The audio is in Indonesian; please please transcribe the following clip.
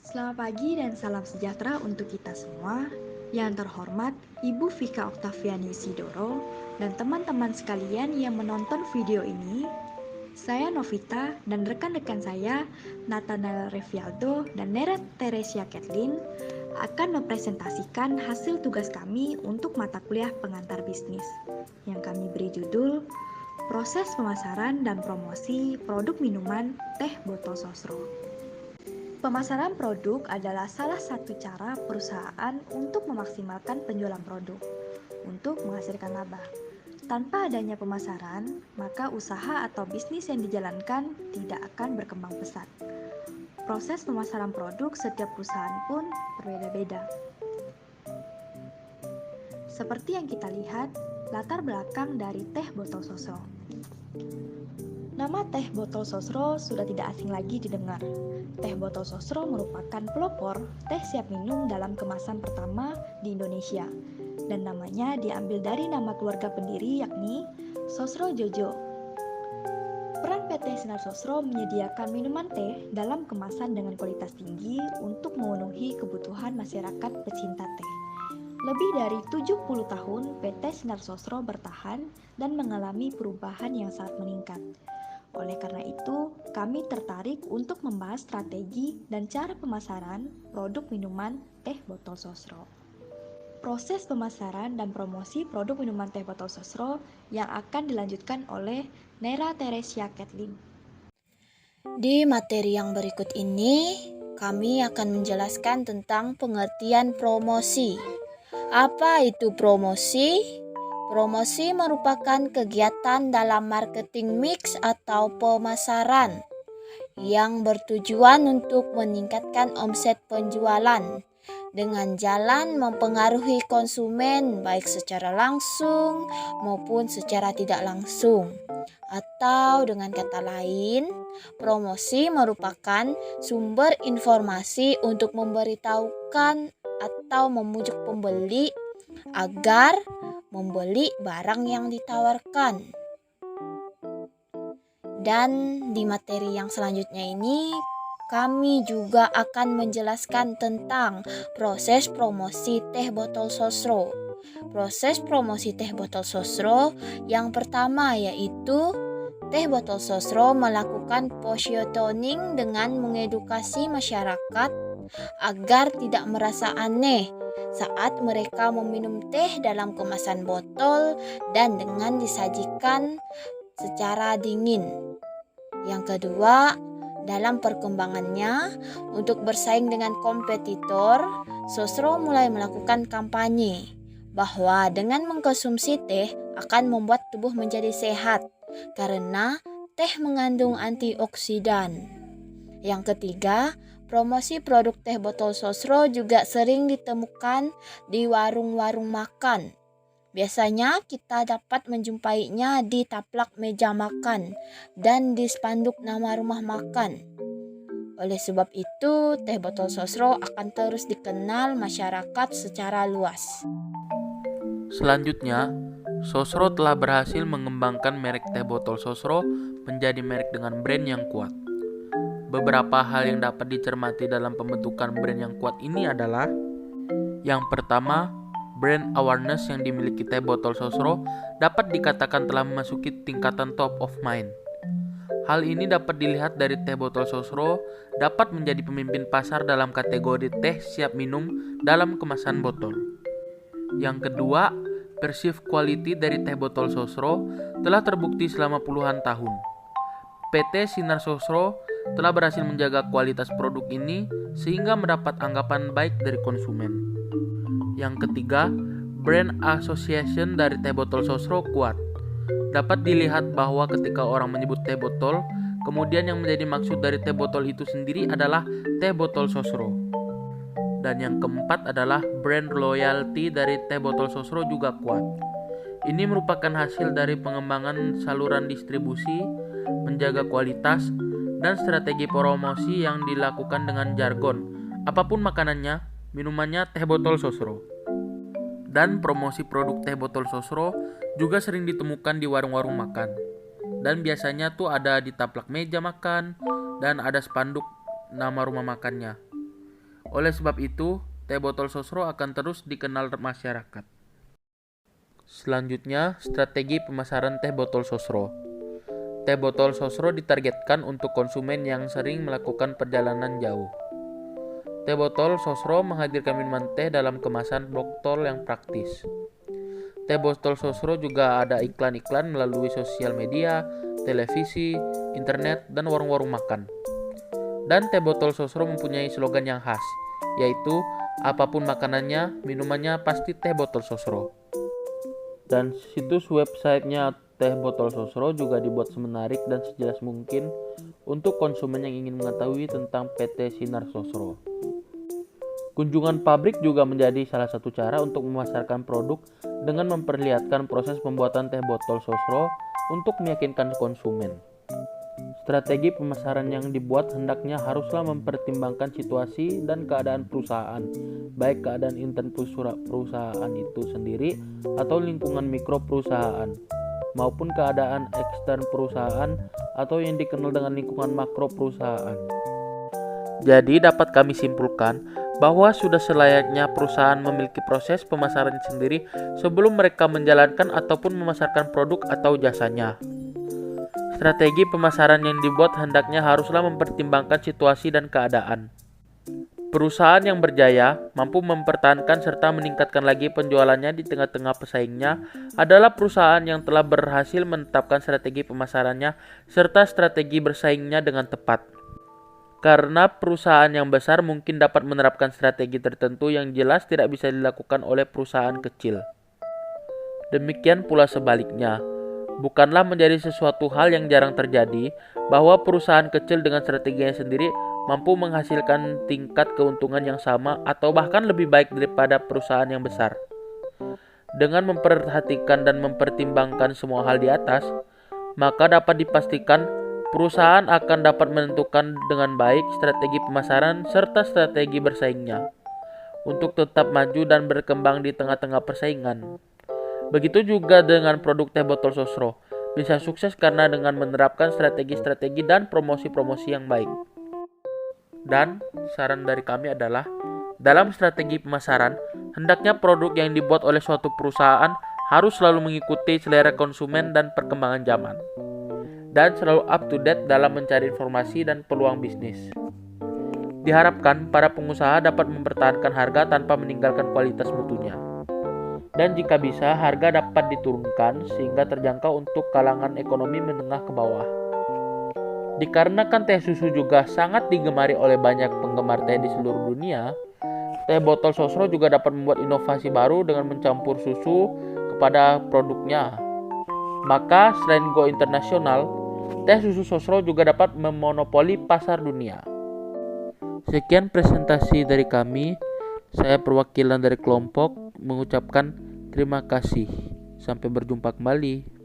Selamat pagi dan salam sejahtera untuk kita semua. Yang terhormat Ibu Vika Oktaviani Sidoro dan teman-teman sekalian yang menonton video ini. Saya Novita dan rekan-rekan saya Nathanael Revialdo dan Nera Teresia Kathleen akan mempresentasikan hasil tugas kami untuk mata kuliah pengantar bisnis yang kami beri judul Proses Pemasaran dan Promosi Produk Minuman Teh Botol Sosro. Pemasaran produk adalah salah satu cara perusahaan untuk memaksimalkan penjualan produk untuk menghasilkan laba. Tanpa adanya pemasaran, maka usaha atau bisnis yang dijalankan tidak akan berkembang pesat. Proses pemasaran produk setiap perusahaan pun berbeda-beda. Seperti yang kita lihat, latar belakang dari teh botol sosro. Nama teh botol sosro sudah tidak asing lagi didengar. Teh botol sosro merupakan pelopor teh siap minum dalam kemasan pertama di Indonesia, dan namanya diambil dari nama keluarga pendiri yakni Sosro Jojo. Peran PT Sinar Sosro menyediakan minuman teh dalam kemasan dengan kualitas tinggi untuk memenuhi kebutuhan masyarakat pecinta teh. Lebih dari 70 tahun PT Sinar Sosro bertahan dan mengalami perubahan yang sangat meningkat. Oleh karena itu, kami tertarik untuk membahas strategi dan cara pemasaran produk minuman teh botol sosro. Proses pemasaran dan promosi produk minuman teh botol sosro yang akan dilanjutkan oleh Nera Teresia Kathleen. Di materi yang berikut ini, kami akan menjelaskan tentang pengertian promosi. Apa itu promosi? Promosi merupakan kegiatan dalam marketing mix atau pemasaran yang bertujuan untuk meningkatkan omset penjualan dengan jalan mempengaruhi konsumen baik secara langsung maupun secara tidak langsung. Atau dengan kata lain, promosi merupakan sumber informasi untuk memberitahukan atau memujuk pembeli agar membeli barang yang ditawarkan. Dan di materi yang selanjutnya ini, kami juga akan menjelaskan tentang proses promosi teh botol sosro. Proses promosi teh botol sosro yang pertama yaitu teh botol sosro melakukan positioning dengan mengedukasi masyarakat agar tidak merasa aneh saat mereka meminum teh dalam kemasan botol dan dengan disajikan secara dingin. Yang kedua, dalam perkembangannya, untuk bersaing dengan kompetitor, Sosro mulai melakukan kampanye bahwa dengan mengkonsumsi teh akan membuat tubuh menjadi sehat karena teh mengandung antioksidan. Yang ketiga, promosi produk teh botol sosro juga sering ditemukan di warung-warung makan. Biasanya kita dapat menjumpainya di taplak meja makan dan di spanduk nama rumah makan. Oleh sebab itu, teh botol sosro akan terus dikenal masyarakat secara luas. Selanjutnya, Sosro telah berhasil mengembangkan merek teh botol Sosro menjadi merek dengan brand yang kuat. Beberapa hal yang dapat dicermati dalam pembentukan brand yang kuat ini adalah: yang pertama, brand awareness yang dimiliki teh botol Sosro dapat dikatakan telah memasuki tingkatan top of mind. Hal ini dapat dilihat dari teh botol Sosro dapat menjadi pemimpin pasar dalam kategori teh siap minum dalam kemasan botol. Yang kedua, perceived quality dari teh botol Sosro telah terbukti selama puluhan tahun. PT Sinar Sosro telah berhasil menjaga kualitas produk ini sehingga mendapat anggapan baik dari konsumen. Yang ketiga, brand association dari teh botol Sosro kuat. Dapat dilihat bahwa ketika orang menyebut teh botol, kemudian yang menjadi maksud dari teh botol itu sendiri adalah teh botol Sosro. Dan yang keempat adalah brand loyalty dari teh botol Sosro juga kuat. Ini merupakan hasil dari pengembangan saluran distribusi, menjaga kualitas, dan strategi promosi yang dilakukan dengan jargon. Apapun makanannya, minumannya teh botol Sosro. Dan promosi produk teh botol Sosro juga sering ditemukan di warung-warung makan. Dan biasanya tuh ada di taplak meja makan dan ada spanduk nama rumah makannya. Oleh sebab itu, teh botol sosro akan terus dikenal masyarakat. Selanjutnya, strategi pemasaran teh botol sosro. Teh botol sosro ditargetkan untuk konsumen yang sering melakukan perjalanan jauh. Teh botol sosro menghadirkan minuman teh dalam kemasan botol yang praktis. Teh botol sosro juga ada iklan-iklan melalui sosial media, televisi, internet, dan warung-warung makan. Dan teh botol sosro mempunyai slogan yang khas, yaitu apapun makanannya, minumannya pasti teh botol sosro. Dan situs websitenya teh botol sosro juga dibuat semenarik dan sejelas mungkin untuk konsumen yang ingin mengetahui tentang PT Sinar Sosro. Kunjungan pabrik juga menjadi salah satu cara untuk memasarkan produk dengan memperlihatkan proses pembuatan teh botol sosro untuk meyakinkan konsumen. Strategi pemasaran yang dibuat hendaknya haruslah mempertimbangkan situasi dan keadaan perusahaan, baik keadaan intern perusahaan itu sendiri atau lingkungan mikro perusahaan, maupun keadaan ekstern perusahaan atau yang dikenal dengan lingkungan makro perusahaan. Jadi dapat kami simpulkan bahwa sudah selayaknya perusahaan memiliki proses pemasaran sendiri sebelum mereka menjalankan ataupun memasarkan produk atau jasanya. Strategi pemasaran yang dibuat hendaknya haruslah mempertimbangkan situasi dan keadaan. Perusahaan yang berjaya, mampu mempertahankan serta meningkatkan lagi penjualannya di tengah-tengah pesaingnya adalah perusahaan yang telah berhasil menetapkan strategi pemasarannya serta strategi bersaingnya dengan tepat. Karena perusahaan yang besar mungkin dapat menerapkan strategi tertentu yang jelas tidak bisa dilakukan oleh perusahaan kecil. Demikian pula sebaliknya. Bukanlah menjadi sesuatu hal yang jarang terjadi bahwa perusahaan kecil dengan strateginya sendiri mampu menghasilkan tingkat keuntungan yang sama atau bahkan lebih baik daripada perusahaan yang besar. Dengan memperhatikan dan mempertimbangkan semua hal di atas, maka dapat dipastikan perusahaan akan dapat menentukan dengan baik strategi pemasaran serta strategi bersaingnya untuk tetap maju dan berkembang di tengah-tengah persaingan. Begitu juga dengan produk teh botol sosro, bisa sukses karena dengan menerapkan strategi-strategi dan promosi-promosi yang baik. Dan saran dari kami adalah, dalam strategi pemasaran, hendaknya produk yang dibuat oleh suatu perusahaan harus selalu mengikuti selera konsumen dan perkembangan zaman, dan selalu up to date dalam mencari informasi dan peluang bisnis. Diharapkan para pengusaha dapat mempertahankan harga tanpa meninggalkan kualitas mutunya. Dan jika bisa, harga dapat diturunkan sehingga terjangkau untuk kalangan ekonomi menengah ke bawah. Dikarenakan teh susu juga sangat digemari oleh banyak penggemar teh di seluruh dunia, teh botol sosro juga dapat membuat inovasi baru dengan mencampur susu kepada produknya. Maka selain go internasional, teh susu sosro juga dapat memonopoli pasar dunia. Sekian presentasi dari kami. Saya perwakilan dari kelompok mengucapkan terima kasih. Sampai berjumpa kembali.